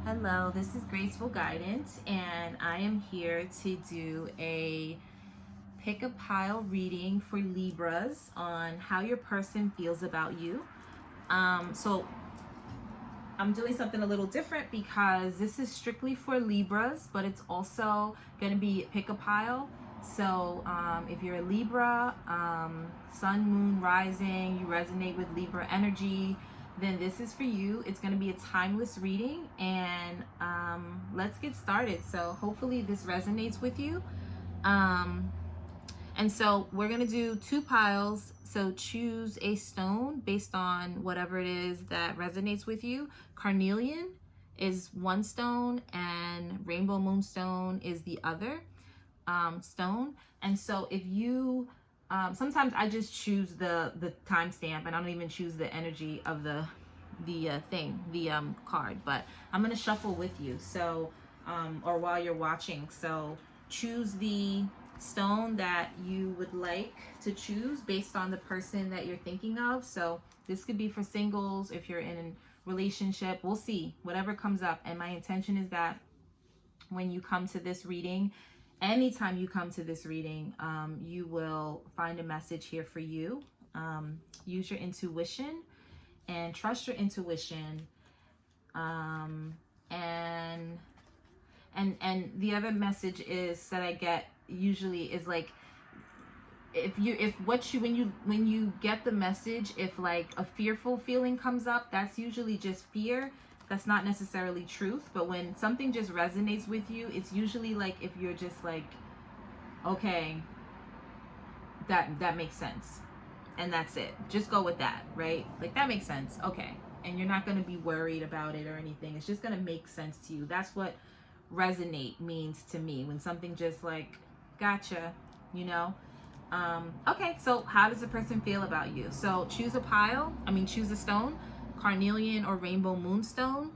Hello, this is Graceful Guidance, and I am here to do a pick a pile reading for Libras on how your person feels about you. So I'm doing something a little different because this is strictly for Libras, but it's also going to be pick a pile. So if you're a Libra, sun, moon, rising, you resonate with Libra energy, then this is for you. It's going to be a timeless reading, and let's get started. So hopefully this resonates with you. And so we're going to do two piles. So choose a stone based on whatever it is that resonates with you. Carnelian is one stone and rainbow moonstone is the other stone. And so if you sometimes I just choose the timestamp, and I don't even choose the energy of the card, but I'm going to shuffle with you, so or while you're watching. So choose the stone that you would like to choose based on the person that you're thinking of. So this could be for singles, if you're in a relationship, we'll see, whatever comes up. And my intention is that when you come to this reading, anytime you come to this reading, you will find a message here for you. Use your intuition and trust your intuition. And the other message is that I get usually is like, when you get the message, if like a fearful feeling comes up, that's usually just fear. That's not necessarily truth. But when something just resonates with you, it's usually like, if you're just like, okay, that makes sense, and that's it, just go with that, right? Like, that makes sense, okay. And you're not going to be worried about it or anything. It's just going to make sense to you. That's what resonate means to me, when something just like, gotcha, you know. Okay, so how does a person feel about you? So choose a stone, carnelian or rainbow moonstone.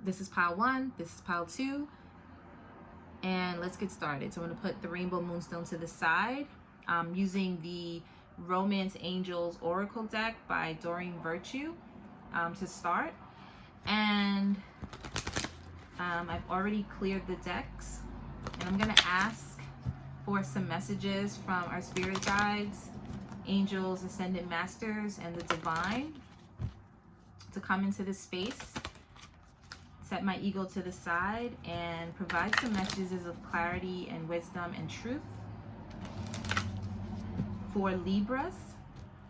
This is pile 1, this is pile 2, and let's get started. So I'm going to put the rainbow moonstone to the side. Using the Romance Angels Oracle deck by Doreen Virtue to start. And I've already cleared the decks, and I'm going to ask for some messages from our spirit guides, angels, ascended masters, and the divine to come into this space, set my ego to the side, and provide some messages of clarity and wisdom and truth for Libras,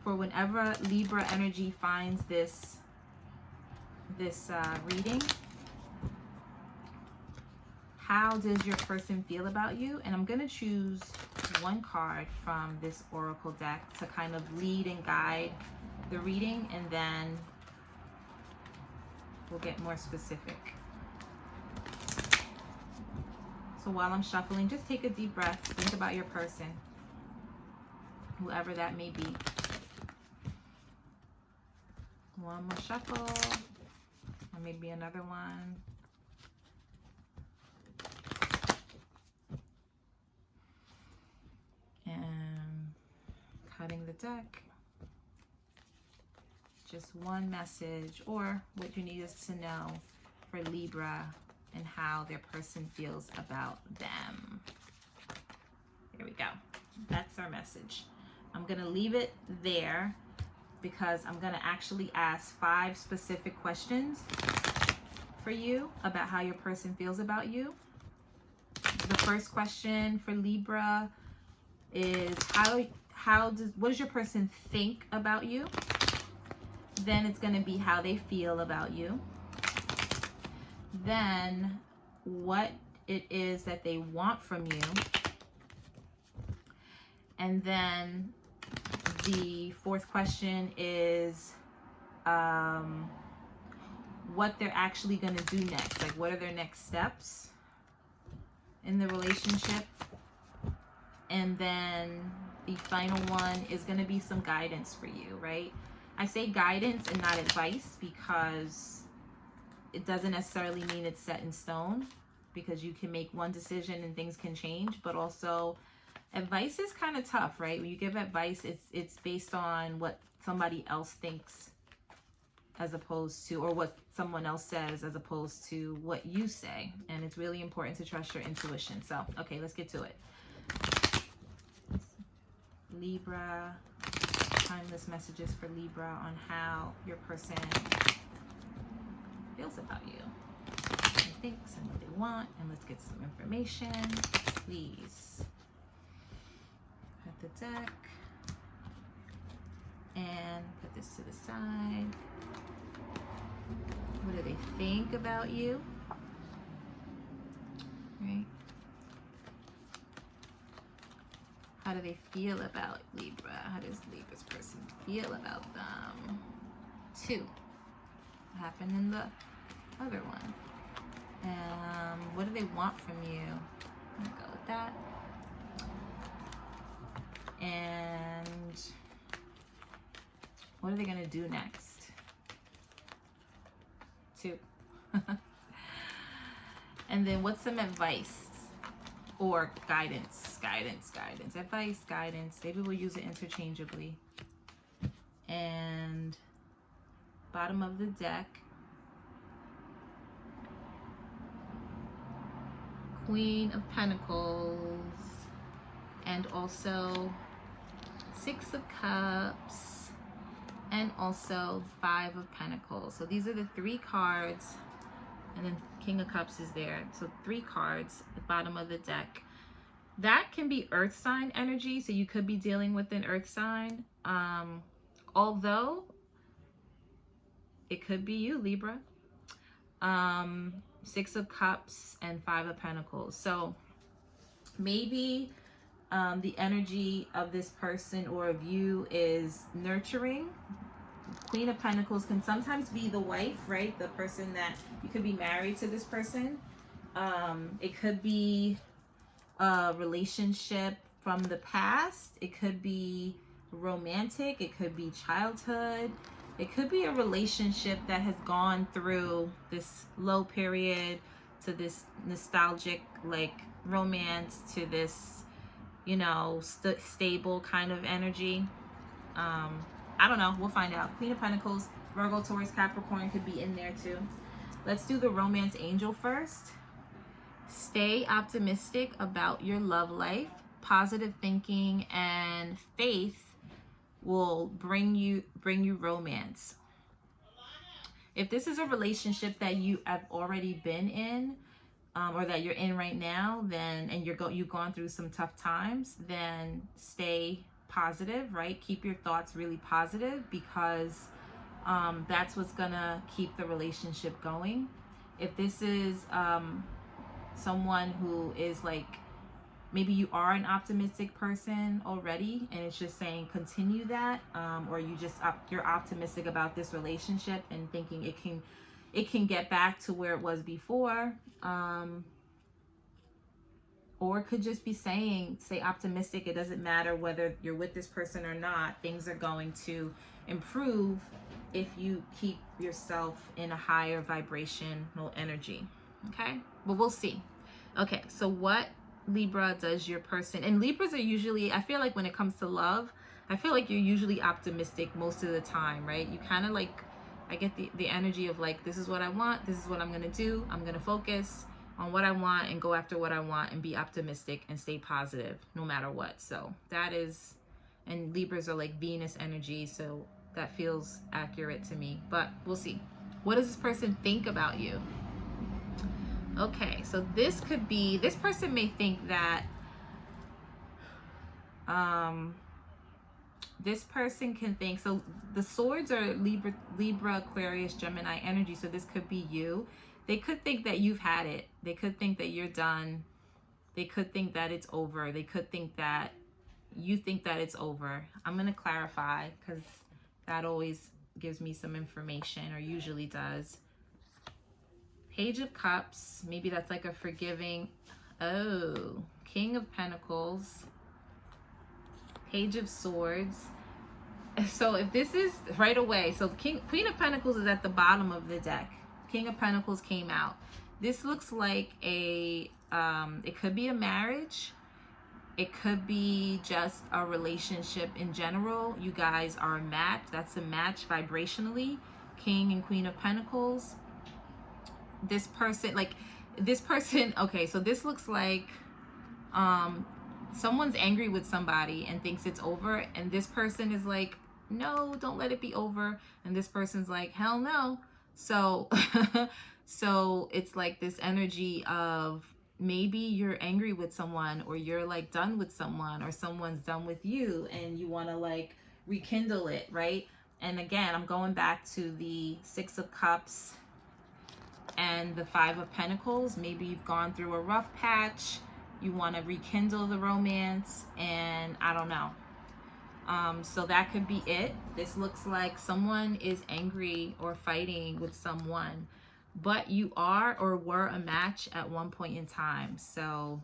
for whenever Libra energy finds this reading. How does your person feel about you? And I'm going to choose one card from this oracle deck to kind of lead and guide the reading, and then we'll get more specific. So while I'm shuffling, just take a deep breath. Think about your person, whoever that may be. One more shuffle, or maybe another one. And cutting the deck. Just one message, or what you need us to know for Libra and how their person feels about them. There we go. That's our message. I'm going to leave it there because I'm going to actually ask 5 specific questions for you about how your person feels about you. The first question for Libra is what does your person think about you? Then it's going to be how they feel about you. Then what it is that they want from you. And then the fourth question is what they're actually going to do next. Like, what are their next steps in the relationship? And then the final one is going to be some guidance for you, right? I say guidance and not advice because it doesn't necessarily mean it's set in stone, because you can make one decision and things can change. But also, advice is kind of tough, right? When you give advice, it's based on what somebody else thinks as opposed to, or what someone else says as opposed to what you say. And it's really important to trust your intuition. So, okay, let's get to it. Libra, timeless messages for Libra on how your person feels about you, what they think and what they want. And let's get some information, please. At the deck. And put this to the side. What do they think about you? Right? How do they feel about Libra? How does Libra's person feel about them? 2. What happened in the other one? What do they want from you? I'm gonna go with that. And what are they gonna do next? 2. And then what's some advice or guidance? Advice, guidance. Maybe we'll use it interchangeably. And bottom of the deck, Queen of Pentacles, and also 6 of Cups, and also 5 of Pentacles. So these are the 3 cards, and then King of Cups is there. So 3 cards at the bottom of the deck. That can be earth sign energy, so you could be dealing with an earth sign. Although it could be you, Libra. 6 of Cups and 5 of Pentacles. So maybe the energy of this person or of you is nurturing. Queen of Pentacles can sometimes be the wife, right? The person that you could be married to this person. It could be a relationship from the past. It could be romantic. It could be childhood. It could be a relationship that has gone through this low period to this nostalgic like romance to this, you know, stable kind of energy. I don't know. We'll find out. Queen of Pentacles, Virgo, Taurus, Capricorn could be in there too. Let's do the romance angel first. Stay optimistic about your love life. Positive thinking and faith will bring you romance. If this is a relationship that you have already been in, or that you're in right now, then and you've gone through some tough times, then stay positive, right? Keep your thoughts really positive, because that's what's gonna keep the relationship going. If this is someone who is like, maybe you are an optimistic person already and it's just saying continue that, or you're optimistic about this relationship and thinking it can get back to where it was before, or it could just be saying stay optimistic. It doesn't matter whether you're with this person or not, things are going to improve if you keep yourself in a higher vibrational energy. Okay, but we'll see. Okay, so what Libra does your person, and Libras are usually, I feel like when it comes to love, I feel like you're usually optimistic most of the time, right? You kind of like, I get the energy of like, this is what I want, this is what I'm gonna do, I'm gonna focus on what I want and go after what I want and be optimistic and stay positive no matter what. So that is, and Libras are like Venus energy, so that feels accurate to me, but we'll see. What does this person think about you? Okay, so this could be, this person may think that this person can think, so the swords are Libra, Aquarius, Gemini energy, so this could be you. They could think that you've had it. They could think that you're done. They could think that it's over. They could think that you think that it's over. I'm going to clarify because that always gives me some information, or usually does. Page of Cups, maybe that's like a forgiving. Oh, King of Pentacles, Page of Swords. So if this is right away, so Queen of Pentacles is at the bottom of the deck. King of Pentacles came out. This looks like a, it could be a marriage. It could be just a relationship in general. You guys are a match. That's a match vibrationally. King and Queen of Pentacles, this person, okay, so this looks like someone's angry with somebody and thinks it's over, and this person is like, no, don't let it be over, and this person's like, hell no. So so it's like this energy of maybe you're angry with someone, or you're like done with someone, or someone's done with you, and you want to like rekindle it, right? And again, I'm going back to the Six of Cups and the Five of Pentacles. Maybe you've gone through a rough patch, you want to rekindle the romance, and I don't know. So that could be it. This looks like someone is angry or fighting with someone, but you are or were a match at one point in time. So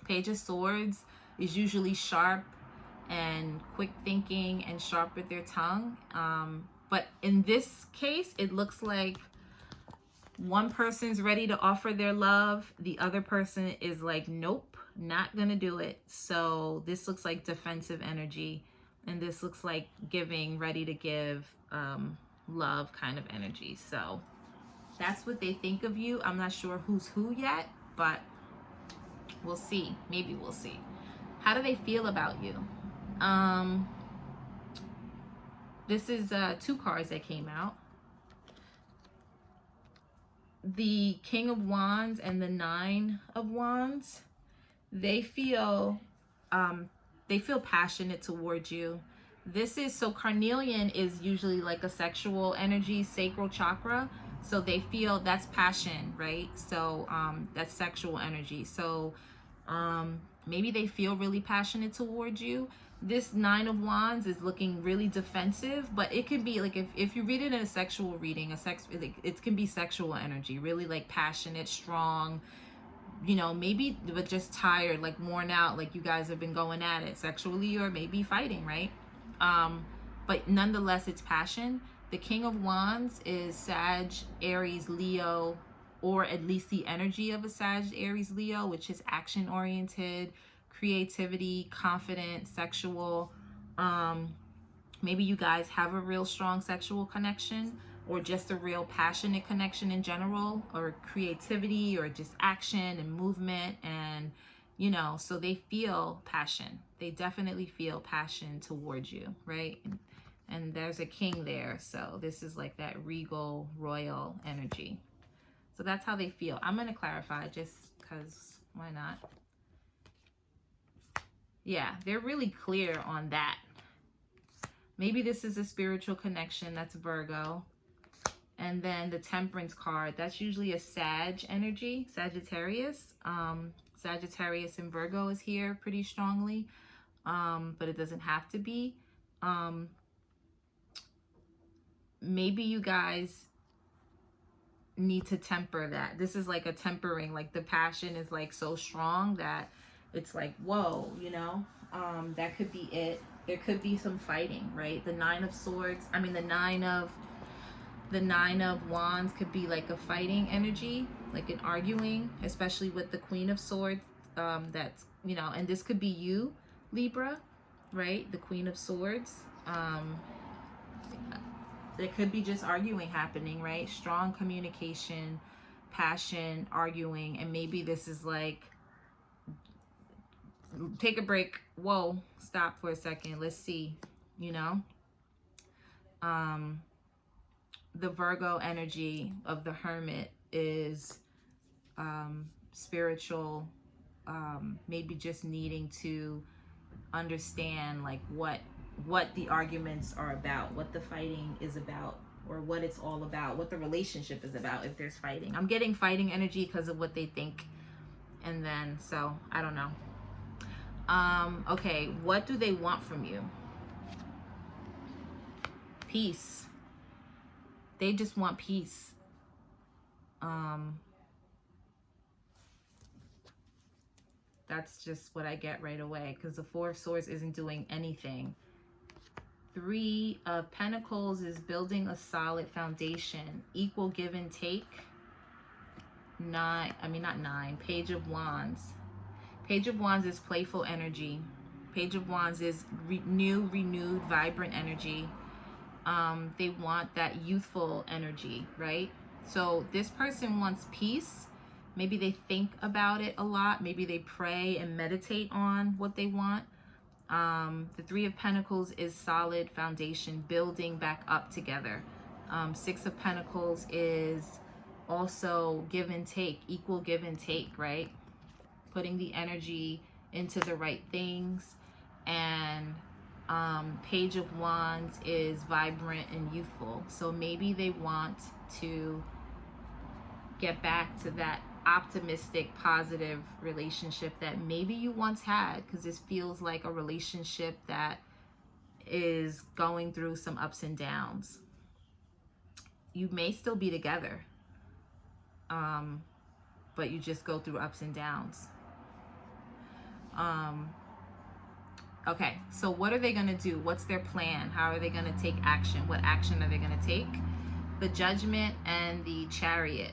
Page of Swords is usually sharp and quick thinking and sharp with their tongue. But in this case, it looks like one person's ready to offer their love. The other person is like, nope, not gonna do it. So this looks like defensive energy. And this looks like giving, ready to give, love kind of energy. So that's what they think of you. I'm not sure who's who yet, but we'll see. Maybe we'll see. How do they feel about you? This is 2 cards that came out. The King of Wands and the Nine of Wands. They feel passionate towards you. This is, so carnelian is usually like a sexual energy, sacral chakra. So they feel that's passion, right? So that's sexual energy. So maybe they feel really passionate towards you. This Nine of Wands is looking really defensive, but it could be like, if you read it in a sexual reading, it can be sexual energy, really like passionate, strong, you know, maybe but just tired, like worn out, like you guys have been going at it sexually, or maybe fighting, right? But nonetheless, it's passion. The King of Wands is Sag, Aries, Leo, or at least the energy of a Sag, Aries, Leo, which is action oriented, creativity, confident, sexual. Maybe you guys have a real strong sexual connection, or just a real passionate connection in general, or creativity, or just action and movement, and you know, so they feel passion. They definitely feel passion towards you, right? And there's a king there, so this is like that regal, royal energy. So that's how they feel. I'm going to clarify just because why not? Yeah, they're really clear on that. Maybe this is a spiritual connection. That's Virgo. And then the Temperance card, that's usually a Sag energy, Sagittarius. Sagittarius and Virgo is here pretty strongly, but it doesn't have to be. Maybe you guys need to temper that. This is like a tempering, like the passion is like so strong that it's like, whoa, you know, that could be it. There could be some fighting, right? The Nine of Swords, I mean, the Nine of Wands could be like a fighting energy, like an arguing, especially with the Queen of Swords. That's, you know, and this could be you, Libra, right? The Queen of Swords. There could be just arguing happening, right? Strong communication, passion, arguing, and maybe this is like, take a break. Whoa, stop for a second. Let's see, you know? The Virgo energy of the Hermit is spiritual, maybe just needing to understand like what the arguments are about, what the fighting is about, or what it's all about, what the relationship is about if there's fighting. I'm getting fighting energy because of what they think. And then, so, I don't know. Okay, what do they want from you? Peace. They just want peace. That's just what I get right away, because the Four of Swords isn't doing anything. Three of Pentacles is building a solid foundation, equal give and take. Page of Wands. Page of Wands is playful energy. Page of Wands is renewed, vibrant energy. They want that youthful energy, right? So this person wants peace. Maybe they think about it a lot. Maybe they pray and meditate on what they want. The Three of Pentacles is solid foundation, building back up together. Six of Pentacles is also give and take, equal give and take, right? Putting the energy into the right things. And Page of Wands is vibrant and youthful. So maybe they want to get back to that optimistic, positive relationship that maybe you once had, because this feels like a relationship that is going through some ups and downs. You may still be together, but you just go through ups and downs. Okay, so what are they going to do? What's their plan? How are they going to take action? What action are they going to take? The Judgment and the Chariot.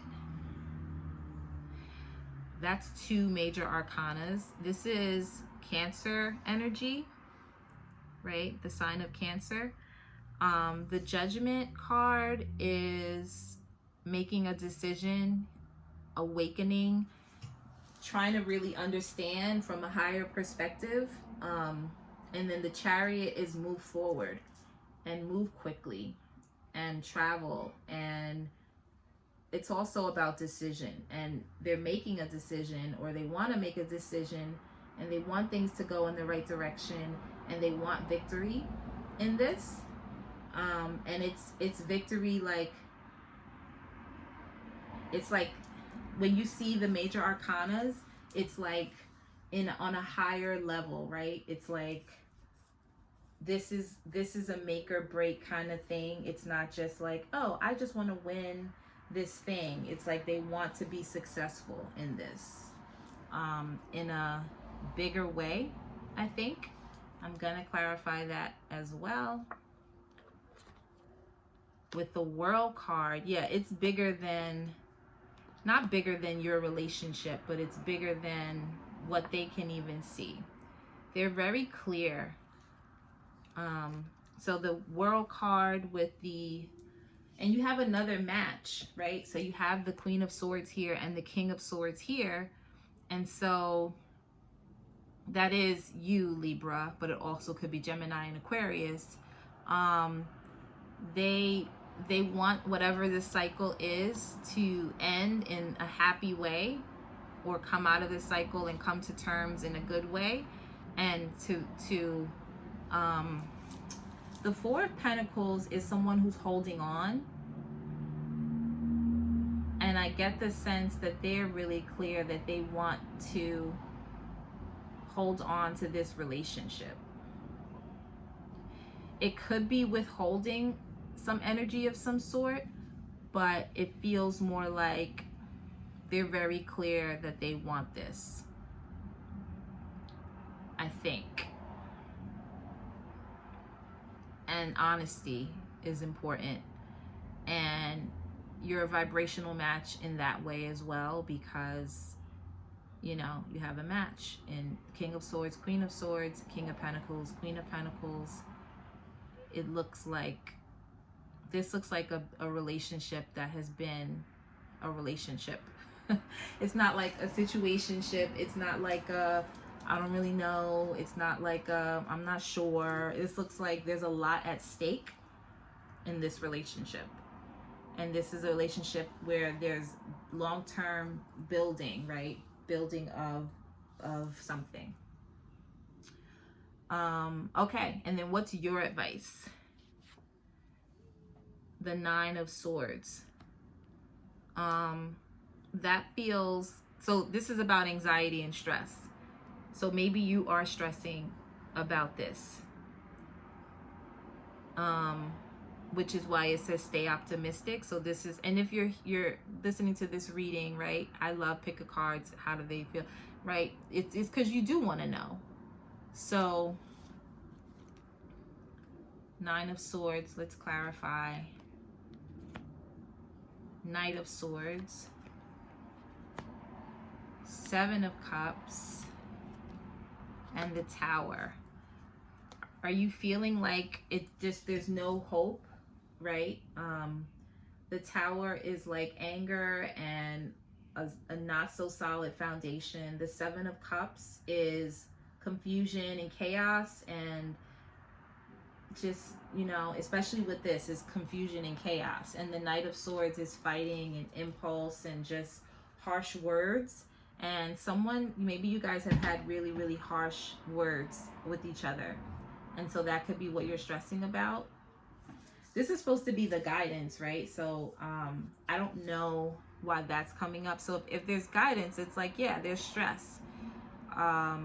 That's two major arcanas. This is Cancer energy, right? The sign of Cancer. The Judgment card is making a decision, awakening, trying to really understand from a higher perspective. And then the Chariot is move forward and move quickly and travel. And it's also about decision. And they're making a decision, or they want to make a decision, and they want things to go in the right direction, and they want victory in this. And it's victory, like, it's like when you see the major arcanas, it's like on a higher level, right? It's like this is a make or break kind of thing. It's not just like, oh, I just want to win this thing. It's like they want to be successful in this, in a bigger way, I think. I'm gonna clarify that as well. With the World card, yeah, it's bigger than, not bigger than your relationship, but it's bigger than what they can even see. They're very clear. So the World card with the, and you have another match, right? So you have the Queen of Swords here and the King of Swords here. And so that is you, Libra, but it also could be Gemini and Aquarius. They want whatever this cycle is to end in a happy way, or come out of this cycle and come to terms in a good way. And the Four of Pentacles is someone who's holding on. And I get the sense that they're really clear that they want to hold on to this relationship. It could be withholding some energy of some sort, but it feels more like they're very clear that they want this, I think. And honesty is important, and you're a vibrational match in that way as well, because you know you have a match in King of Swords, Queen of Swords, King of Pentacles, Queen of Pentacles. It looks like, this looks like a relationship that has been a relationship. It's not like a situationship. It's not like a I don't really know. It's not like I'm not sure. This looks like there's a lot at stake in this relationship. And this is a relationship where there's long-term building, right? Building of something. Okay, and then what's your advice? The Nine of Swords. That feels, so this is about anxiety and stress. So maybe you are stressing about this, which is why it says stay optimistic. So this is, and if you're listening to this reading, right? I love pick a cards. How do they feel, right? It's because you do want to know. So Nine of Swords. Let's clarify. Knight of Swords. Seven of Cups. And the Tower. Are you feeling like it just, there's no hope right? The Tower is like anger and a not so solid foundation. The Seven of Cups is confusion and chaos, and just, you know, especially with this, is confusion and chaos. And the Knight of Swords is fighting and impulse and just harsh words. And someone, maybe you guys have had really, really harsh words with each other, and so that could be what you're stressing about. This is supposed to be the guidance, right? So I don't know why that's coming up. So if there's guidance, it's like, yeah, there's stress. I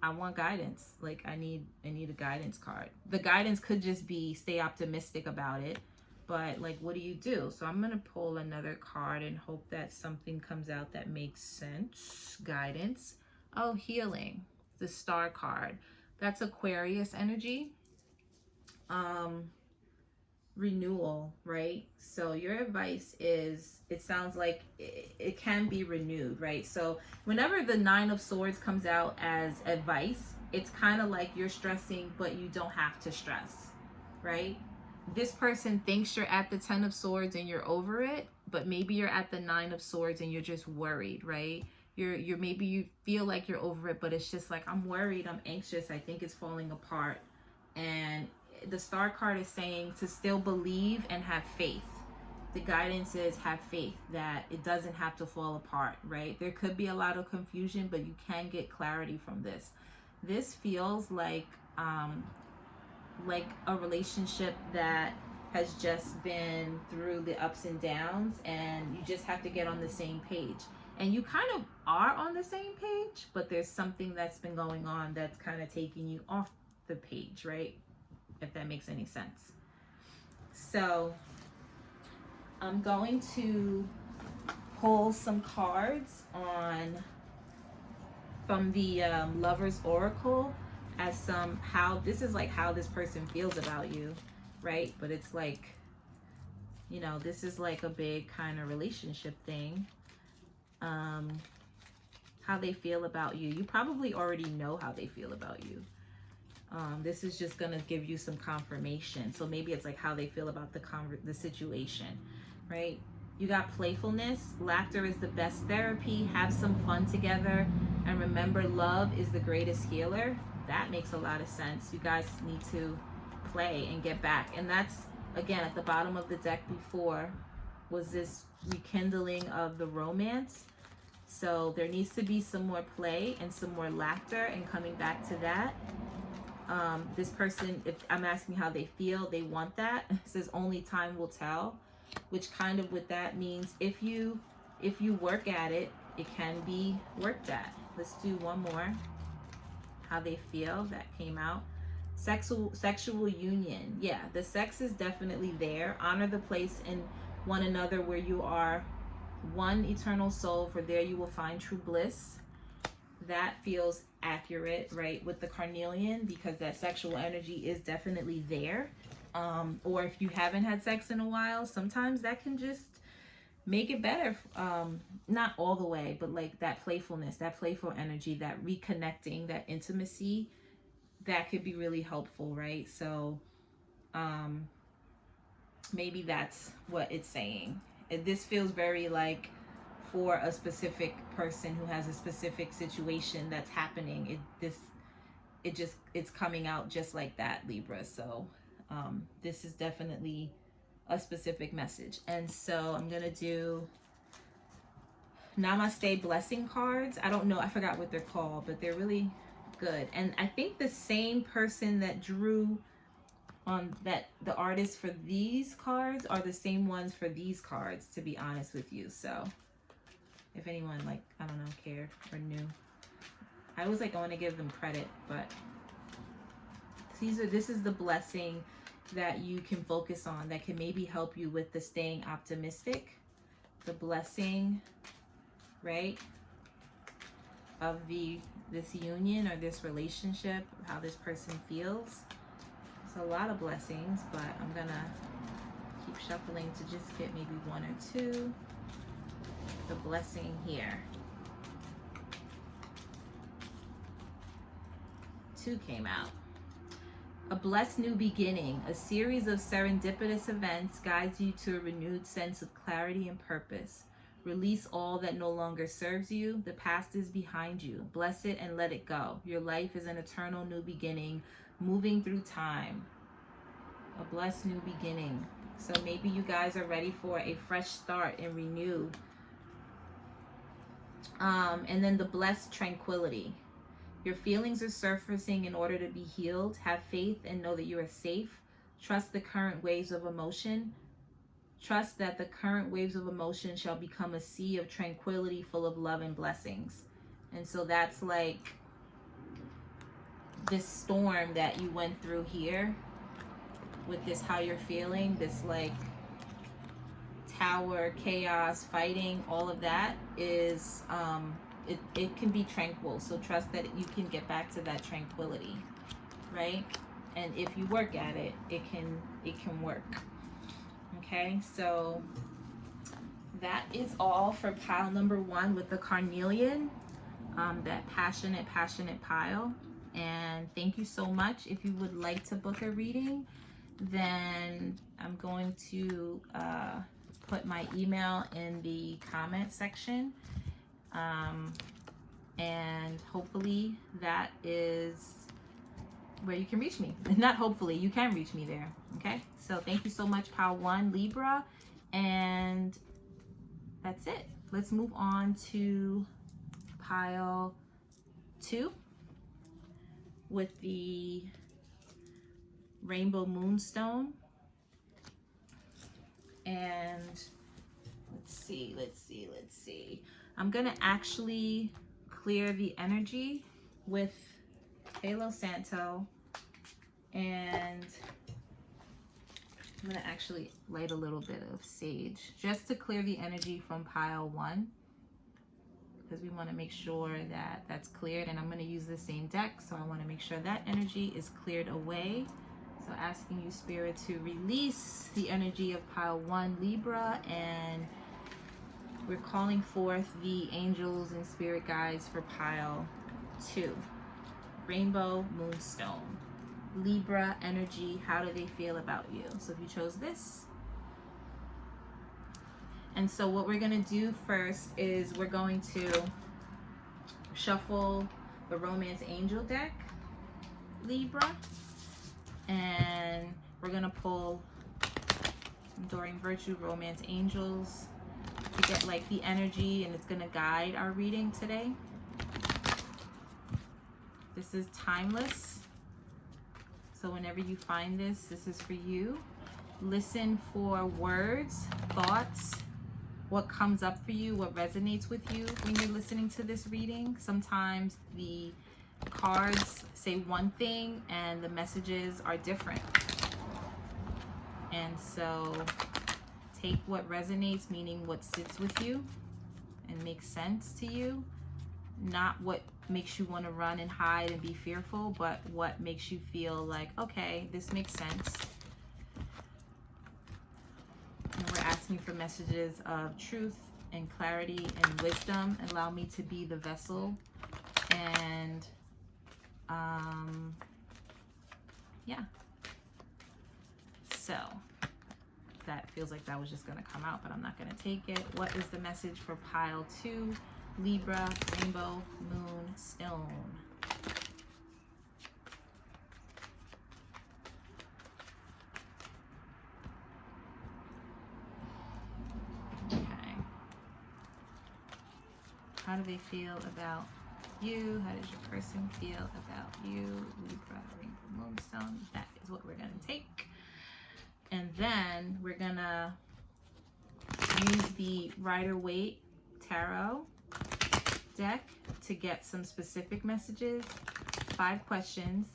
want guidance. Like I need a guidance card. The guidance could just be stay optimistic about it, but like, what do you do? So I'm gonna pull another card and hope that something comes out that makes sense. Guidance. Oh, healing. The Star card. That's Aquarius energy. Renewal, right? So your advice is, it sounds like it can be renewed, right? So whenever the Nine of Swords comes out as advice, it's kind of like you're stressing, but you don't have to stress, right? This person thinks you're at the Ten of Swords and you're over it, but maybe you're at the Nine of Swords and you're just worried, right? You're maybe you feel like you're over it, but it's just like, I'm worried, I'm anxious, I think it's falling apart. And the Star card is saying to still believe and have faith. The guidance is have faith that it doesn't have to fall apart, right? There could be a lot of confusion, but you can get clarity from this. This feels like a relationship that has just been through the ups and downs, and you just have to get on the same page. And you kind of are on the same page, but there's something that's been going on that's kind of taking you off the page, right? If that makes any sense. So I'm going to pull some cards from the Lover's Oracle as how this is like how this person feels about you, right? But it's like, you know, this is like a big kind of relationship thing. How they feel about you. You probably already know how they feel about you. This is just gonna give you some confirmation. So maybe it's like how they feel about the situation, right? You got playfulness. Laughter is the best therapy. Have some fun together. And remember, love is the greatest healer. That makes a lot of sense. You guys need to play and get back. And that's, again, at the bottom of the deck before, was this rekindling of the romance. So there needs to be some more play and some more laughter and coming back to that. This person, if I'm asking how they feel, they want that. It says only time will tell, which kind of what that means, if you work at it, it can be worked at. Let's do one more. How they feel, that came out. Sexual union. Yeah, the sex is definitely there. Honor the place in one another where you are one eternal soul, for there you will find true bliss. That feels accurate, right, with the carnelian, because that sexual energy is definitely there. Or if you haven't had sex in a while, sometimes that can just make it better. Not all the way, but like that playfulness, that playful energy, that reconnecting, that intimacy, that could be really helpful, right? So maybe that's what it's saying. This feels very like for a specific person who has a specific situation that's happening. It's coming out just like that, Libra. So this is definitely a specific message. And so I'm gonna do Namaste blessing cards. I don't know, I forgot what they're called, but they're really good. And I think the same person that drew on that, the artist for these cards, are the same ones for these cards, to be honest with you. So if anyone, like, I don't know, cared or knew, I was like, I want to give them credit, but this is the blessing that you can focus on, that can maybe help you with the staying optimistic. The blessing, right, of this union or this relationship, how this person feels. It's a lot of blessings, but I'm gonna keep shuffling to just get maybe one or two. The blessing here. 2 came out. A blessed new beginning. A series of serendipitous events guides you to a renewed sense of clarity and purpose. Release all that no longer serves you. The past is behind you. Bless it and let it go. Your life is an eternal new beginning, moving through time. A blessed new beginning. So maybe you guys are ready for a fresh start and renew. And then the blessed tranquility. Your feelings are surfacing in order to be healed. Have faith and know that you are safe. Trust the current waves of emotion. Trust that the current waves of emotion shall become a sea of tranquility full of love and blessings. And so that's like this storm that you went through here with this, how you're feeling, this like tower, chaos, fighting, all of that is, it can be tranquil. So trust that you can get back to that tranquility, right? And if you work at it, it can work. Okay, so that is all for pile number 1 with the carnelian, that passionate pile. And thank you so much. If you would like to book a reading, then I'm going to put my email in the comment section. And hopefully that is where you can reach me. Not hopefully, you can reach me there. Okay, so thank you so much, pile 1 Libra, and that's it. Let's move on to pile 2 with the rainbow moonstone. And let's see. I'm gonna actually clear the energy with Palo Santo, and I'm gonna actually light a little bit of sage just to clear the energy from pile 1, because we want to make sure that that's cleared. And I'm going to use the same deck, so I want to make sure that energy is cleared away. So asking you, Spirit, to release the energy of pile 1 Libra, and we're calling forth the angels and spirit guides for pile 2 Rainbow Moonstone. Libra energy, how do they feel about you? So if you chose this. And so what we're going to do first is we're going to shuffle the Romance Angel deck, Libra, and we're going to pull Enduring Virtue, Romance Angels to get like the energy, and it's going to guide our reading today. This is timeless. So whenever you find this, this is for you. Listen for words, thoughts, what comes up for you, what resonates with you when you're listening to this reading. Sometimes the cards say one thing and the messages are different. And so take what resonates, meaning what sits with you and makes sense to you, not what makes you want to run and hide and be fearful, but what makes you feel like, okay, this makes sense. And we're asking for messages of truth and clarity and wisdom. Allow me to be the vessel. And yeah, so that feels like that was just going to come out, but I'm not going to take it. What is the message for pile 2 Libra, Rainbow Moonstone? Okay. How do they feel about you? How does your person feel about you? Libra, Rainbow Moonstone. That is what we're going to take. And then we're going to use the Rider-Waite Tarot deck to get some specific messages. 5 questions.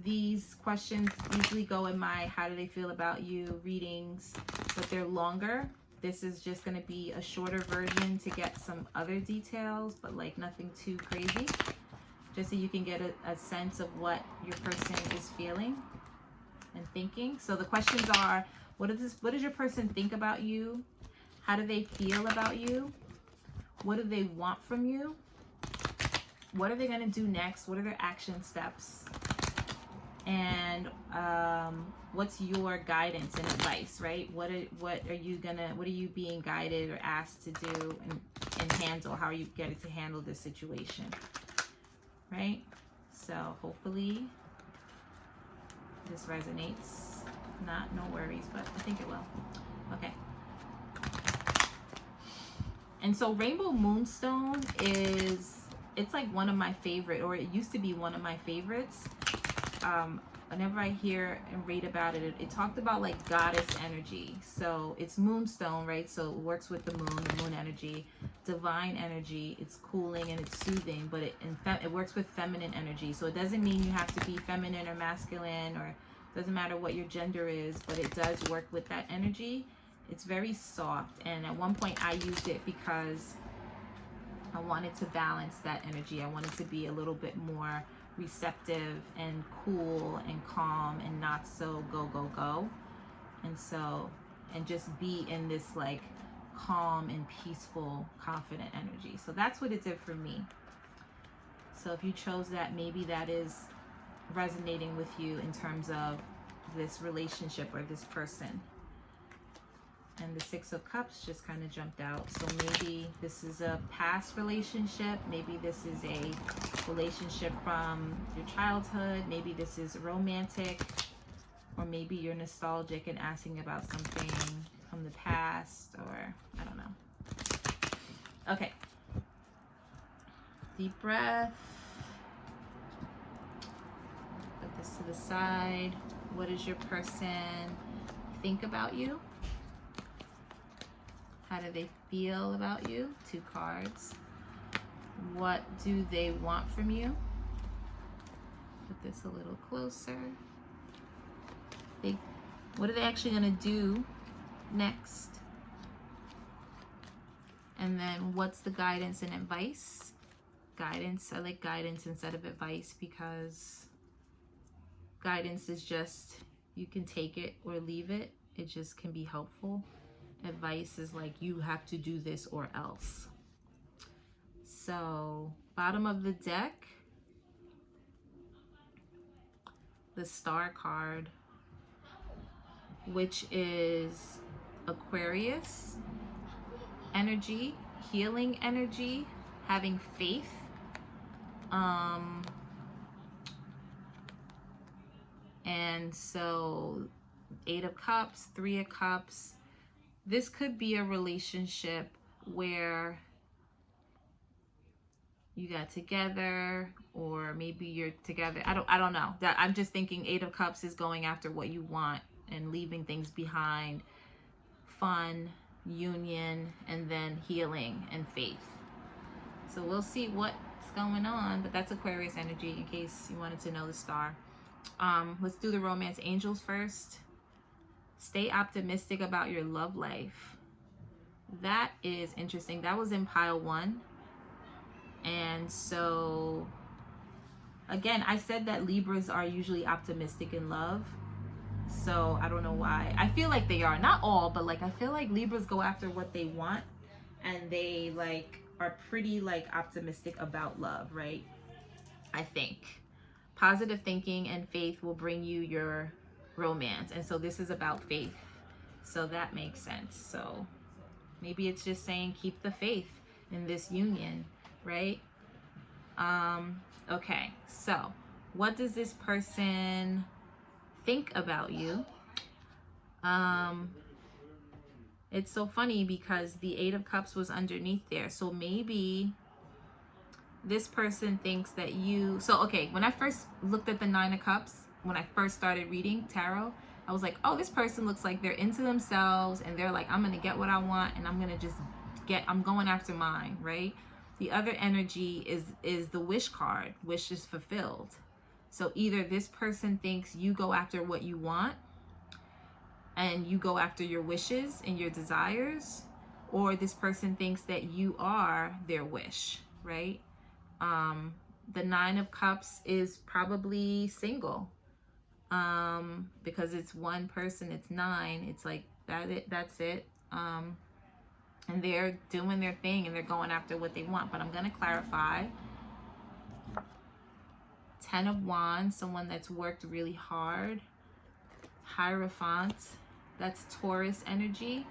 These questions usually go in my How Do They Feel About You readings, but they're longer. This is just going to be a shorter version to get some other details, but like nothing too crazy, just so you can get a sense of what your person is feeling and thinking. So the questions are, what does your person think about you? How do they feel about you? What do they want from you? What are they going to do next? What are their action steps? And what's your guidance and advice, right? What are you being guided or asked to do and handle? How are you getting to handle this situation, right? So hopefully this resonates. No worries, but I think it will. Okay. And so Rainbow Moonstone it's like one of my favorite, or it used to be one of my favorites. Whenever I hear and read about it, it talked about like goddess energy. So it's moonstone, right? So it works with the moon energy, divine energy. It's cooling and it's soothing, but it works with feminine energy. So it doesn't mean you have to be feminine or masculine, or doesn't matter what your gender is, but it does work with that energy. It's very soft, and at one point I used it because I wanted to balance that energy. I wanted to be a little bit more receptive and cool and calm and not so go. And just be in this like calm and peaceful, confident energy. So that's what it did for me. So if you chose that, maybe that is resonating with you in terms of this relationship or this person. And the Six of Cups just kind of jumped out. So maybe this is a past relationship. Maybe this is a relationship from your childhood. Maybe this is romantic. Or maybe you're nostalgic and asking about something from the past. Or I don't know. Okay. Deep breath. Put this to the side. What does your person think about you? How do they feel about you? 2 cards. What do they want from you? Put this a little closer. What are they actually going to do next? And then what's the guidance and advice? Guidance. I like guidance instead of advice, because guidance is just, you can take it or leave it. It just can be helpful. Advice is like, you have to do this or else. So bottom of the deck, the Star card, which is Aquarius energy, healing energy, having faith. And so 8 of Cups, 3 of Cups. This could be a relationship where you got together, or maybe you're together. I don't know. That I'm just thinking 8 of Cups is going after what you want and leaving things behind. Fun, union, and then healing and faith. So we'll see what's going on, but that's Aquarius energy in case you wanted to know the Star. Let's do the romance angels first. Stay optimistic about your love life. That is interesting. That was in pile 1. And so, again, I said that Libras are usually optimistic in love. So I don't know why. I feel like they are. Not all, but like I feel like Libras go after what they want. And they like are pretty like optimistic about love, right? I think. Positive thinking and faith will bring you your romance, and so this is about faith, so that makes sense. So maybe it's just saying keep the faith in this union, right? Okay, so what does this person think about you? It's so funny because the 8 of Cups was underneath there, so maybe this person thinks that you, so okay, when I first looked at the 9 of Cups, when I first started reading tarot, I was like, oh, this person looks like they're into themselves and they're like, I'm going to get what I want and I'm going to just I'm going after mine, right? The other energy is the wish card. Wish is fulfilled. So either this person thinks you go after what you want and you go after your wishes and your desires, or this person thinks that you are their wish, right? The 9 of Cups is probably single. Because it's one person, it's 9, it's like that's it. And they're doing their thing and they're going after what they want. But I'm going to clarify. Ten of Wands, someone that's worked really hard. Hierophant, that's Taurus energy.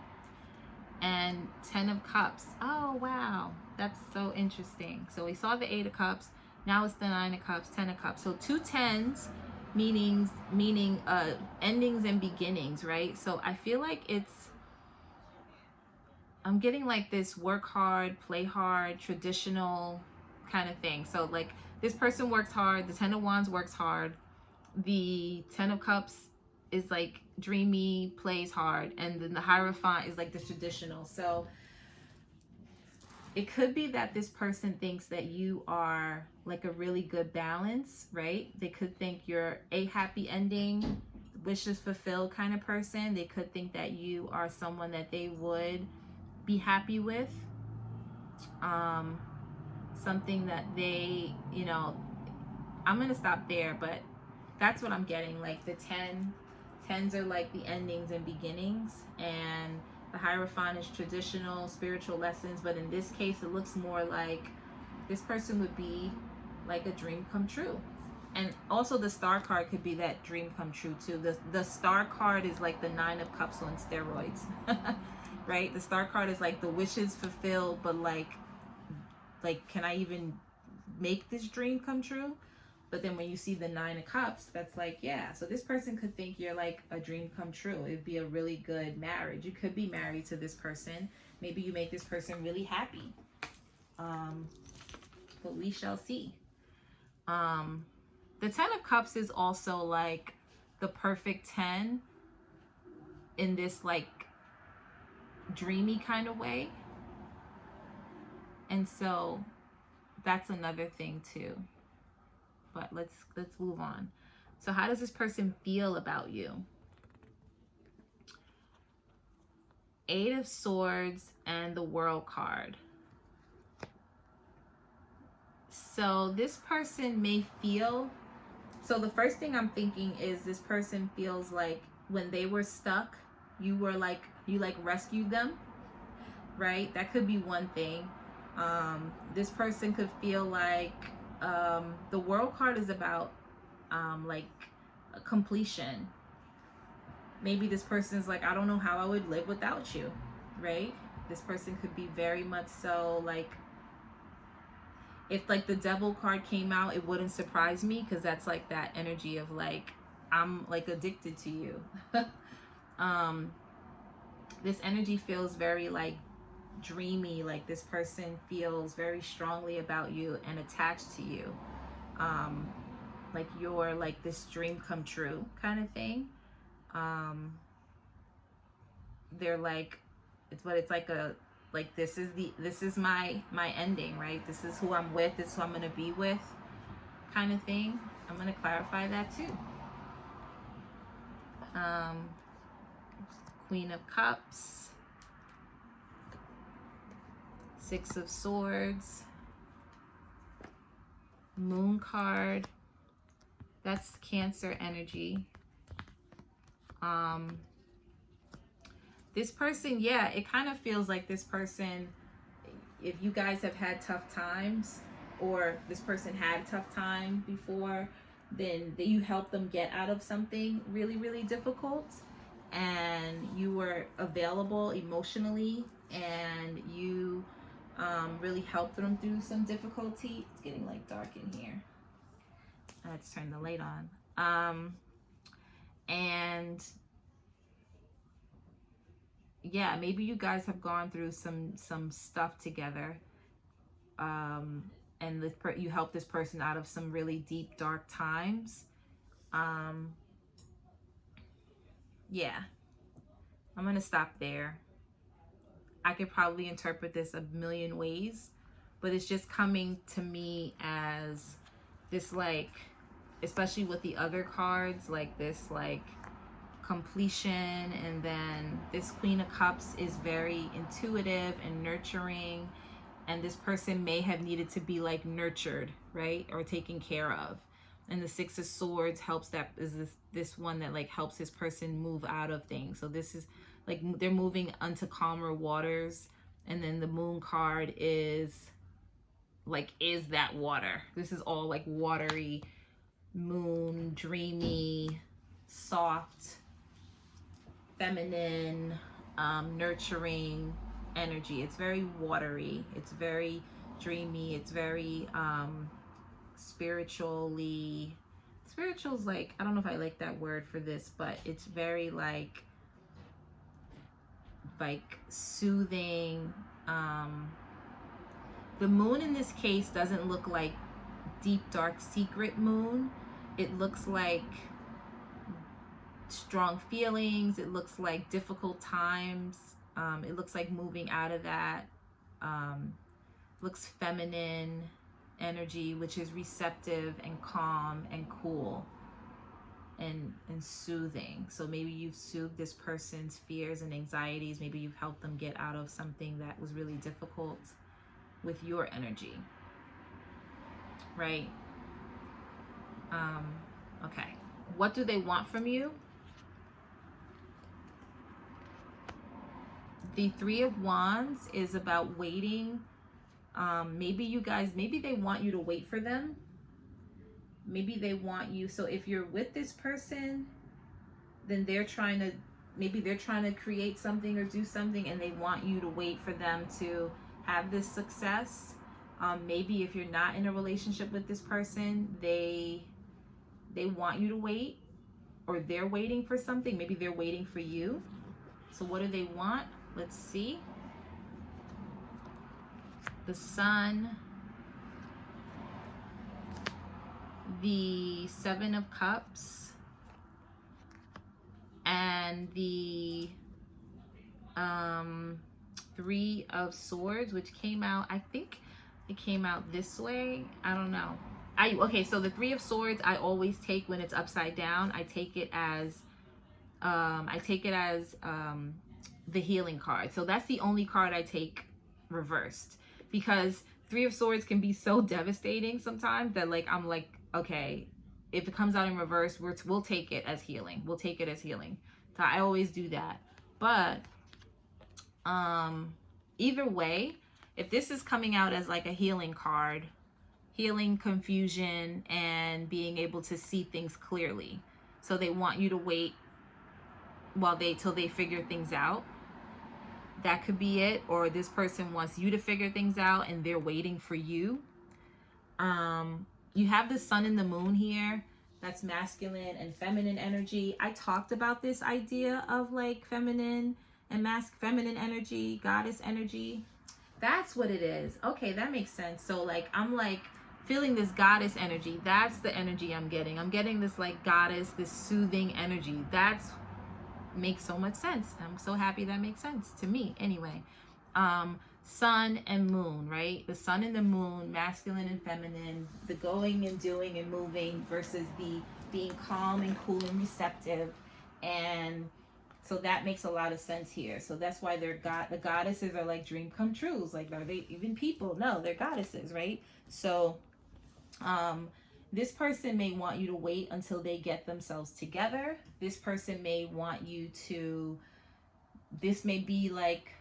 And Ten of Cups. Oh, wow. That's so interesting. So we saw the Eight of Cups. Now it's the Nine of Cups, Ten of Cups. So two tens, meaning endings and beginnings, right? So I feel like I'm getting like this work hard, play hard, traditional kind of thing. So like this person works hard. The Ten of Wands works hard. The Ten of Cups is like dreamy, plays hard, and then the Hierophant is like the traditional. So it could be that this person thinks that you are like a really good balance, right? They could think you're a happy ending, wishes fulfilled kind of person. They could think that you are someone that they would be happy with, something that they, you know, I'm gonna stop there, but that's what I'm getting. Like the tens are like the endings and beginnings, and the Hierophant is traditional spiritual lessons. But in this case, it looks more like this person would be like a dream come true. And also the Star card could be that dream come true too. The Star card is like the Nine of Cups on steroids. Right? The Star card is like the wishes fulfilled, but like can I even make this dream come true? But then when you see the Nine of Cups, that's like, yeah. So this person could think you're like a dream come true. It'd be a really good marriage. You could be married to this person. Maybe you make this person really happy. But we shall see. The Ten of Cups is also like the perfect 10 in this like dreamy kind of way. And so that's another thing too. But let's move on. So how does this person feel about you? Eight of Swords and the World card. So this person may feel, so the first thing I'm thinking is this person feels like when they were stuck, you rescued them, right? That could be one thing. This person could feel like the World card is about like a completion. Maybe this person's like, I don't know how I would live without you, right? This person could be very much so like, if like the Devil card came out, it wouldn't surprise me, because that's like that energy of like, I'm like addicted to you. This energy feels very like dreamy, like this person feels very strongly about you and attached to you, like you're like this dream come true kind of thing. They're like, it's like a, like this is my ending, right? This is who I'm with, this is who I'm gonna be with kind of thing. I'm gonna clarify that too. Queen of Cups, Six of Swords, Moon card, that's Cancer energy. This person, yeah, it kind of feels like this person, if you guys have had tough times, or this person had a tough time before, then you helped them get out of something really, really difficult, and you were available emotionally, and you really helped them through some difficulty. It's getting like dark in here. Let's turn the light on. And yeah, maybe you guys have gone through some stuff together, and you helped this person out of some really deep, dark times. Yeah, I'm gonna stop there. I could probably interpret this a million ways, but it's just coming to me as this, like, especially with the other cards, like this like completion, and then this Queen of Cups is very intuitive and nurturing, and this person may have needed to be like nurtured, right, or taken care of. And the Six of Swords helps, that is this one that like helps this person move out of things. So this is like they're moving onto calmer waters, and then the Moon card is that water. This is all like watery moon, dreamy, soft, feminine, nurturing energy. It's very watery. It's very dreamy. It's very spiritual's like, I don't know if I like that word for this, but it's very like soothing. The moon in this case doesn't look like deep, dark, secret moon. It looks like strong feelings. It looks like difficult times. It looks like moving out of that. Looks feminine energy, which is receptive and calm and cool and soothing. So maybe you've soothed this person's fears and anxieties. Maybe you've helped them get out of something that was really difficult with your energy, right? Okay, what do they want from you? The Three of Wands is about waiting. Maybe they want you to wait for them. Maybe they want you, so if you're with this person, then they're trying to create something or do something, and they want you to wait for them to have this success. Maybe if you're not in a relationship with this person, they want you to wait, or they're waiting for something. Maybe they're waiting for you. So what do they want? Let's see. The Sun, the Seven of Cups, and the Three of Swords, which came out, I think it came out this way. I don't know. Okay, so the Three of Swords I always take when it's upside down. I take it as the healing card. So that's the only card I take reversed, because Three of Swords can be so devastating sometimes that like I'm like, okay, if it comes out in reverse, we'll take it as healing. We'll take it as healing. So I always do that. But either way, if this is coming out as like a healing card, healing confusion and being able to see things clearly. So they want you to wait till they figure things out. That could be it. Or this person wants you to figure things out and they're waiting for you. You have the Sun and the Moon here. That's masculine and feminine energy. I talked about this idea of like feminine and feminine energy, goddess energy. That's what it is. Okay, that makes sense. So like I'm like feeling this goddess energy. That's the energy I'm getting. I'm getting this like goddess, this soothing energy. That's makes so much sense. I'm so happy that makes sense to me anyway. Sun and Moon, right? The Sun and the Moon, masculine and feminine, the going and doing and moving versus the being calm and cool and receptive. And so that makes a lot of sense here. So that's why the goddesses are like dream come trues. Like, are they even people? No, they're goddesses, right? So this person may want you to wait until they get themselves together. This person may want you to, this may be like,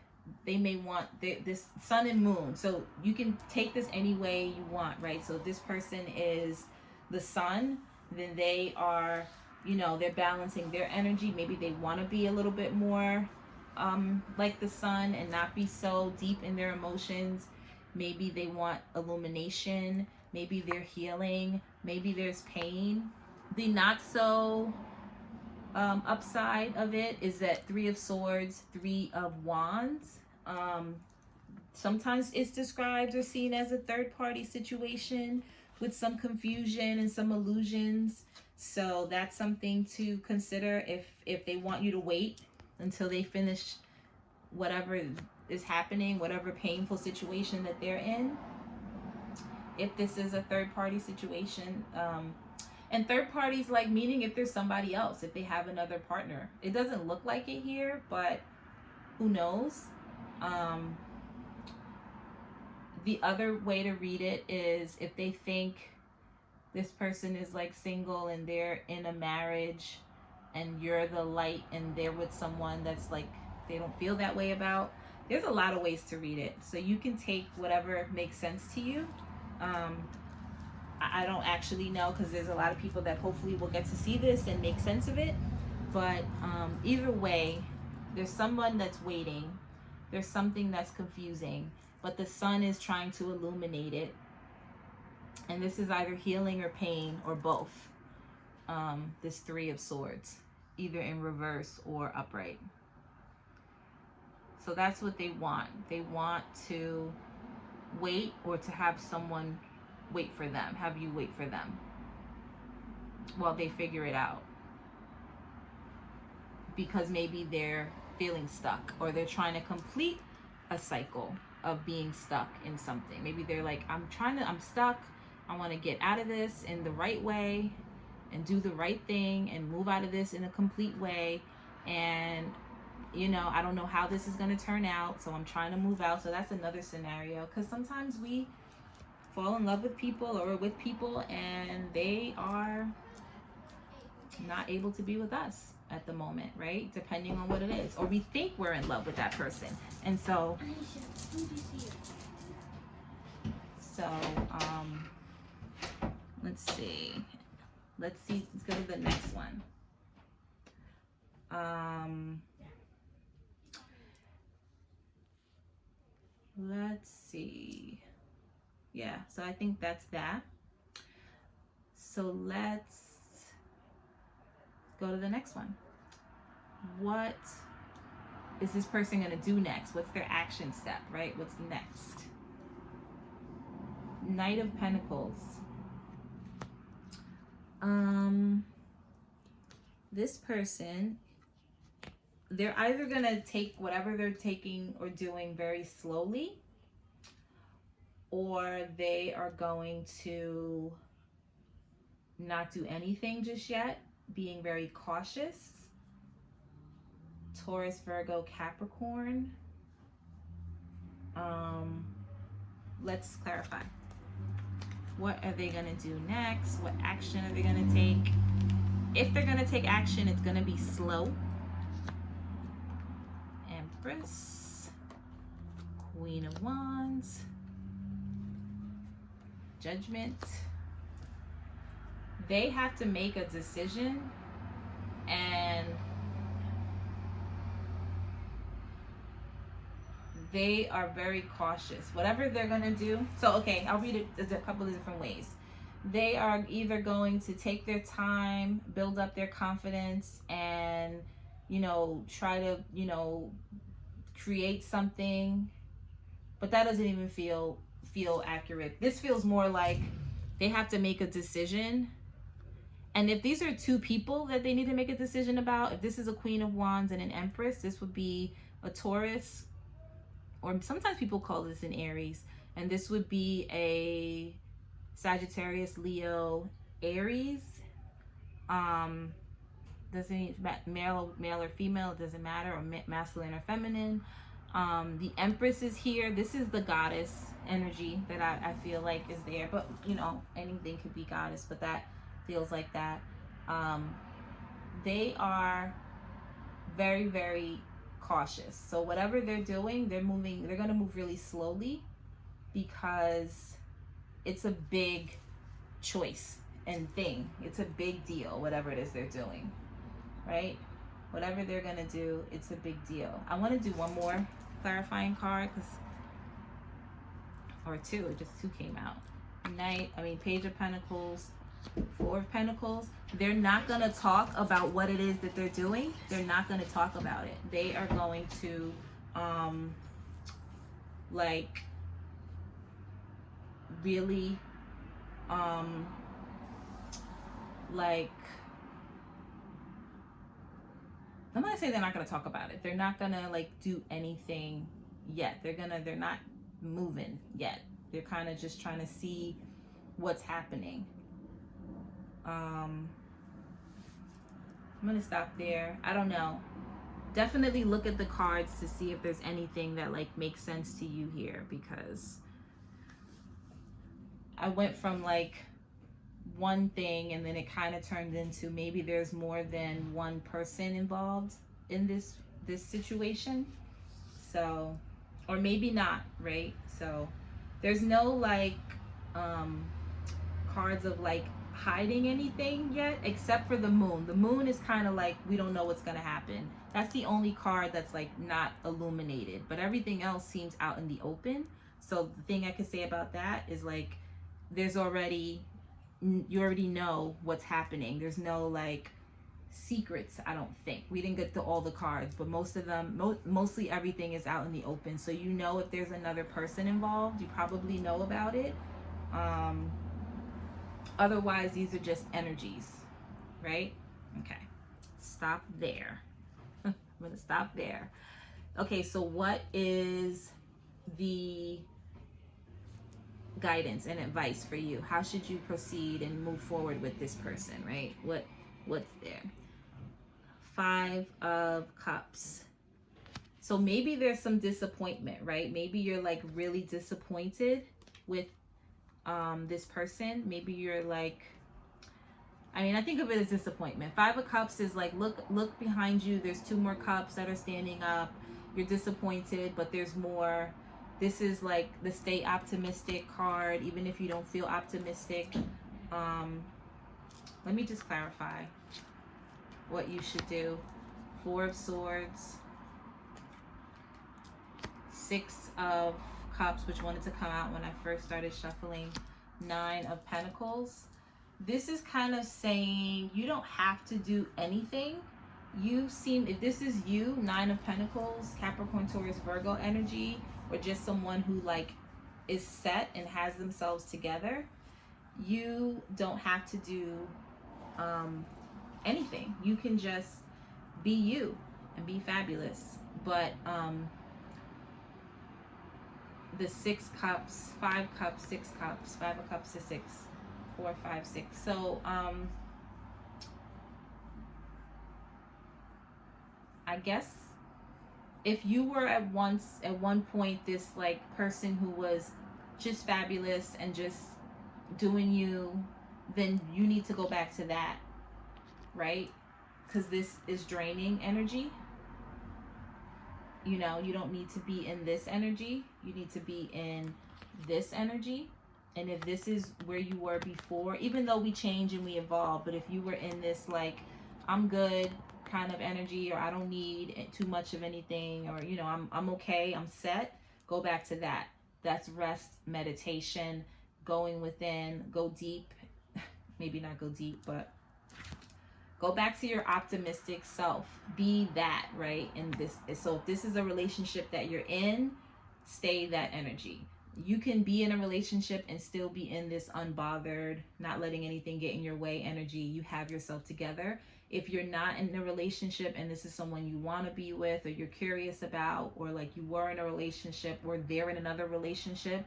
they may want this Sun and Moon. So you can take this any way you want, right? So if this person is the Sun, then they are, you know, they're balancing their energy. Maybe they want to be a little bit more like the Sun and not be so deep in their emotions. Maybe they want illumination. Maybe they're healing. Maybe there's pain. The not so upside of it is that Three of Swords, Three of Wands. Sometimes it's described or seen as a third-party situation with some confusion and some illusions. So that's something to consider if they want you to wait until they finish whatever is happening, whatever painful situation that they're in. If this is a third-party situation, and third parties, like, meaning if there's somebody else, if they have another partner. It doesn't look like it here, but who knows? The other way to read it is if they think this person is like single and they're in a marriage and you're the light and they're with someone that's like they don't feel that way about. There's a lot of ways to read it. So you can take whatever makes sense to you. I don't actually know, because there's a lot of people that hopefully will get to see this and make sense of it. But either way, there's someone that's waiting. There's something that's confusing, but the sun is trying to illuminate it. And this is either healing or pain or both. This Three of Swords, either in reverse or upright. So that's what they want. They want to wait, or to have someone wait for them, have you wait for them while they figure it out. Because maybe they're feeling stuck, or they're trying to complete a cycle of being stuck in something. Maybe they're like, I'm stuck. I want to get out of this in the right way and do the right thing and move out of this in a complete way. And, you know, I don't know how this is going to turn out, so I'm trying to move out. So that's another scenario, because sometimes we fall in love with people, or with people, and they are not able to be with us at the moment, right? Depending on what it is. Or we think we're in love with that person. And so let's see. Let's go to the next one. Let's see. Yeah, so I think that's that. So let's go to the next one. What is this person going to do next? What's their action step, right? What's next? Knight of Pentacles. This person, they're either going to take whatever they're taking or doing very slowly, or they are going to not do anything just yet, being very cautious. Taurus, Virgo, Capricorn. Let's clarify. What are they going to do next? What action are they going to take? If they're going to take action, it's going to be slow. Empress, Queen of Wands, Judgment. They have to make a decision, and they are very cautious. Whatever they're going to do. So, okay, I'll read it a couple of different ways. They are either going to take their time, build up their confidence, and, you know, try to, you know, create something. But that doesn't even feel accurate. This feels more like they have to make a decision. And if these are two people that they need to make a decision about, if this is a Queen of Wands and an Empress, this would be a Taurus, or sometimes people call this an Aries, and this would be a Sagittarius, Leo, Aries. Doesn't need male or female, it doesn't matter, or masculine or feminine. The Empress is here. This is the goddess energy that I feel like is there, but you know, anything could be goddess, but that feels like that. They are very, very cautious. So whatever they're doing, they're going to move really slowly, because it's a big choice and thing. It's a big deal, whatever it is they're doing, right? Whatever they're going to do, it's a big deal. I want to do one more clarifying card, or two, just two came out. Page of Pentacles, Four of Pentacles. They're not going to talk about what it is that they're doing. They're not going to talk about it. They are going to really I'm gonna say they're not gonna talk about it. They're not gonna do anything yet. They're not moving yet. They're kind of just trying to see what's happening. I'm gonna stop there. I don't know. Definitely look at the cards to see if there's anything that makes sense to you here, because I went from one thing, and then it kind of turned into maybe there's more than one person involved in this situation. So, or maybe not, right? So there's no cards of like hiding anything yet, except for the moon. The moon is kind of like, we don't know what's going to happen. That's the only card that's like not illuminated, but everything else seems out in the open. So the thing I could say about that is like, there's already, you already know what's happening. There's no like secrets. I don't think we didn't get to all the cards, but most of them, mostly everything is out in the open. So you know, if there's another person involved, you probably know about it. Otherwise, these are just energies, right? Okay, stop there. I'm gonna stop there. Okay, so what is the guidance and advice for you? How should you proceed and move forward with this person, right? What's there? 5 of Cups. So maybe there's some disappointment, right? Maybe you're like really disappointed with this person. Maybe you're like, I mean, I think of it as disappointment. 5 of Cups is like, look behind you. There's 2 more cups that are standing up. You're disappointed, but there's more. This is like the stay optimistic card, even if you don't feel optimistic. Let me just clarify what you should do. 4 of Swords, 6 of Cups, which wanted to come out when I first started shuffling. 9 of Pentacles. This is kind of saying you don't have to do anything. You seem, if this is you, 9 of Pentacles, Capricorn, Taurus, Virgo energy, or just someone who like is set and has themselves together, you don't have to do anything. You can just be you and be fabulous. But the 6 cups, 5 cups, 6 cups, 5 of Cups to 6, 4, 5, 6. So I guess if you were at one point this like person who was just fabulous and just doing you, then you need to go back to that, right? Because this is draining energy. You know, you don't need to be in this energy. You need to be in this energy. And if this is where you were before, even though we change and we evolve, but if you were in this like, I'm good kind of energy, or I don't need too much of anything, or, you know, I'm okay, I'm set, go back to that. That's rest, meditation, going within, go deep. Maybe not go deep, but go back to your optimistic self. Be that, right? And this, so if this is a relationship that you're in, stay that energy. You can be in a relationship and still be in this unbothered, not letting anything get in your way energy. You have yourself together. If you're not in a relationship and this is someone you want to be with, or you're curious about, or like you were in a relationship or they're in another relationship,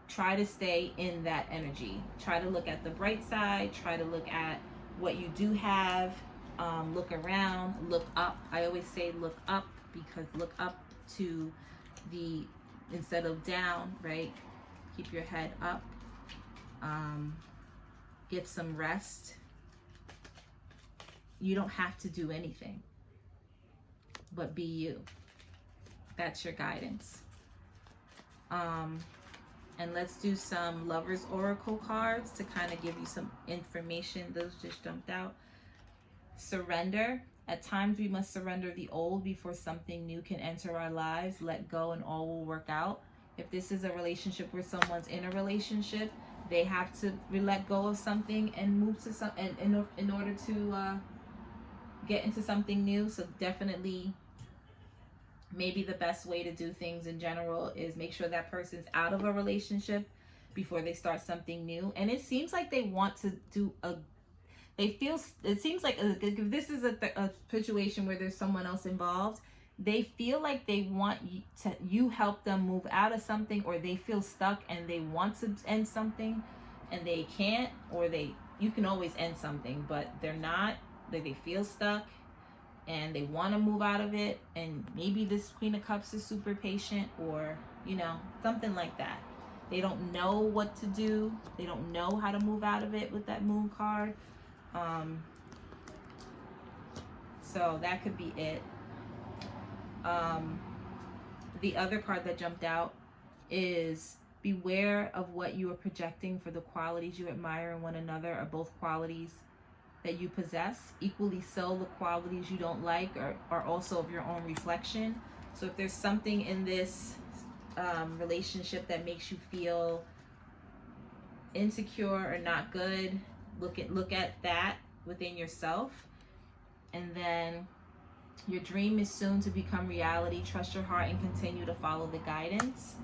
try to stay in that energy. Try to look at the bright side. Try to look at what you do have. Look around, look up. I always say look up, because look up to the, instead of down, right? Keep your head up. Get some rest. You don't have to do anything, but be you. That's your guidance. And let's do some Lovers Oracle cards to kind of give you some information. Those just jumped out. Surrender. At times we must surrender the old before something new can enter our lives. Let go and all will work out. If this is a relationship where someone's in a relationship, they have to let go of something and move to some, in order to get into something new. So definitely, maybe the best way to do things in general is make sure that person's out of a relationship before they start something new. And it seems like they want to do it seems like if this is a situation where there's someone else involved, they feel like they want you help them move out of something, or they feel stuck and they want to end something and they can't, or you can always end something, but they're not, they feel stuck and they want to move out of it. And maybe this Queen of Cups is super patient, or, you know, something like that. They don't know what to do. They don't know how to move out of it with that Moon card. So that could be it. The other card that jumped out is Beware of what you are projecting, for the qualities you admire in one another are both qualities that you possess. Equally so, the qualities you don't like are also of your own reflection. So if there's something in this relationship that makes you feel insecure or not good, look at that within yourself. And then your dream is soon to become reality. Trust your heart and continue to follow the guidance.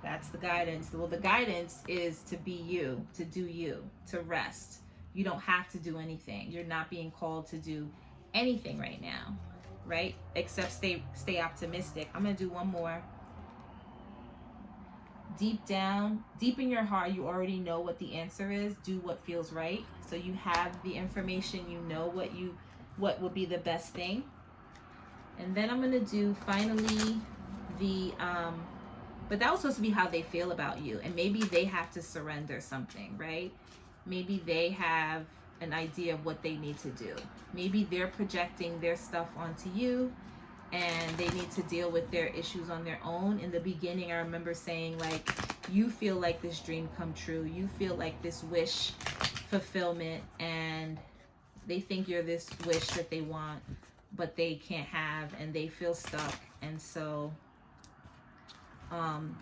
That's the guidance. Well, the guidance is to be you, to do you, to rest. You don't have to do anything. You're not being called to do anything right now, right? Except stay optimistic. I'm going to do one more. Deep down, deep in your heart, you already know what the answer is. Do what feels right. So you have the information, you know what would be the best thing. And then I'm going to do finally the but that was supposed to be how they feel about you, and maybe they have to surrender something, right? Maybe they have an idea of what they need to do. Maybe they're projecting their stuff onto you and they need to deal with their issues on their own. In the beginning, I remember saying, like, you feel like this dream come true. You feel like this wish fulfillment, and they think you're this wish that they want, but they can't have, and they feel stuck. And so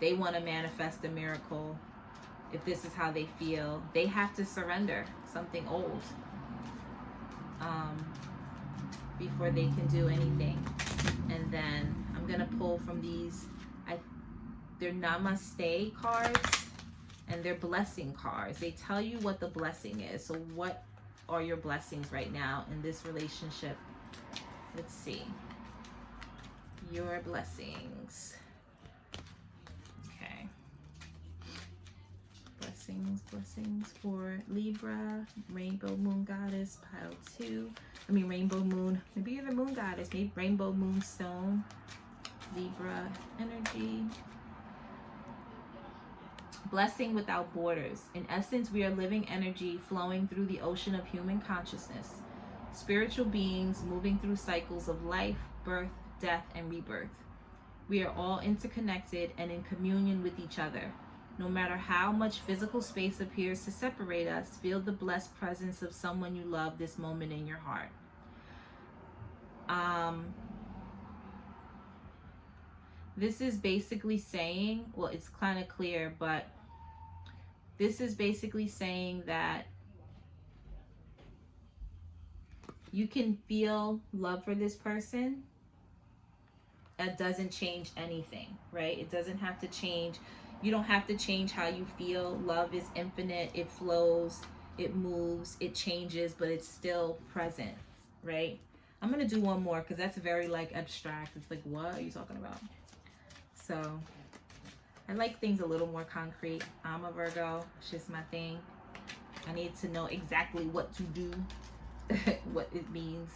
they want to manifest a miracle. If this is how they feel, they have to surrender something old before they can do anything. And then I'm gonna pull from these. They're namaste cards and they're blessing cards. They tell you what the blessing is. So what are your blessings right now in this relationship? Let's see. Your blessings. Blessings for Libra, Rainbow Moon Goddess, pile 2. Rainbow Moon. Maybe you're the Moon Goddess. Maybe Rainbow Moon Stone, Libra energy. Blessing without borders. In essence, we are living energy flowing through the ocean of human consciousness. Spiritual beings moving through cycles of life, birth, death, and rebirth. We are all interconnected and in communion with each other. No matter how much physical space appears to separate us, feel the blessed presence of someone you love this moment in your heart. This is basically saying, well, it's kind of clear, but this is basically saying that you can feel love for this person. That doesn't change anything, right? It doesn't have to change. You don't have to change how you feel. Love is infinite. It flows, it moves, it changes, but it's still present, right? I'm going to do one more because that's very abstract. It's like, what are you talking about? So I like things a little more concrete. I'm a Virgo. It's just my thing. I need to know exactly what to do, what it means.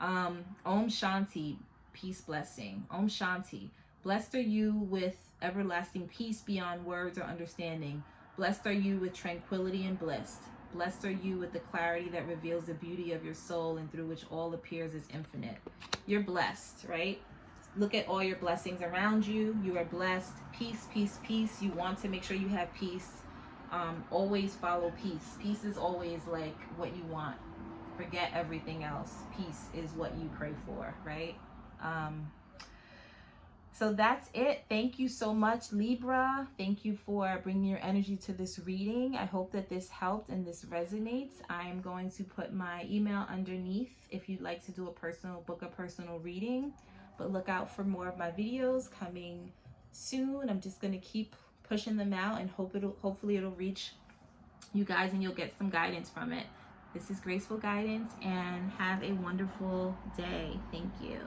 Om Shanti, peace, blessing. Om Shanti. Blessed are you with everlasting peace beyond words or understanding. Blessed are you with tranquility and bliss. Blessed are you with the clarity that reveals the beauty of your soul and through which all appears as infinite. You're blessed, right? Look at all your blessings around you. You are blessed. Peace, peace, peace. You want to make sure you have peace. Always follow peace. Peace is always what you want. Forget everything else. Peace is what you pray for, right? So that's it. Thank you so much, Libra. Thank you for bringing your energy to this reading. I hope that this helped and this resonates. I'm going to put my email underneath if you'd like to do book a personal reading. But look out for more of my videos coming soon. I'm just going to keep pushing them out and hopefully it'll reach you guys and you'll get some guidance from it. This is Graceful Guidance, and have a wonderful day. Thank you.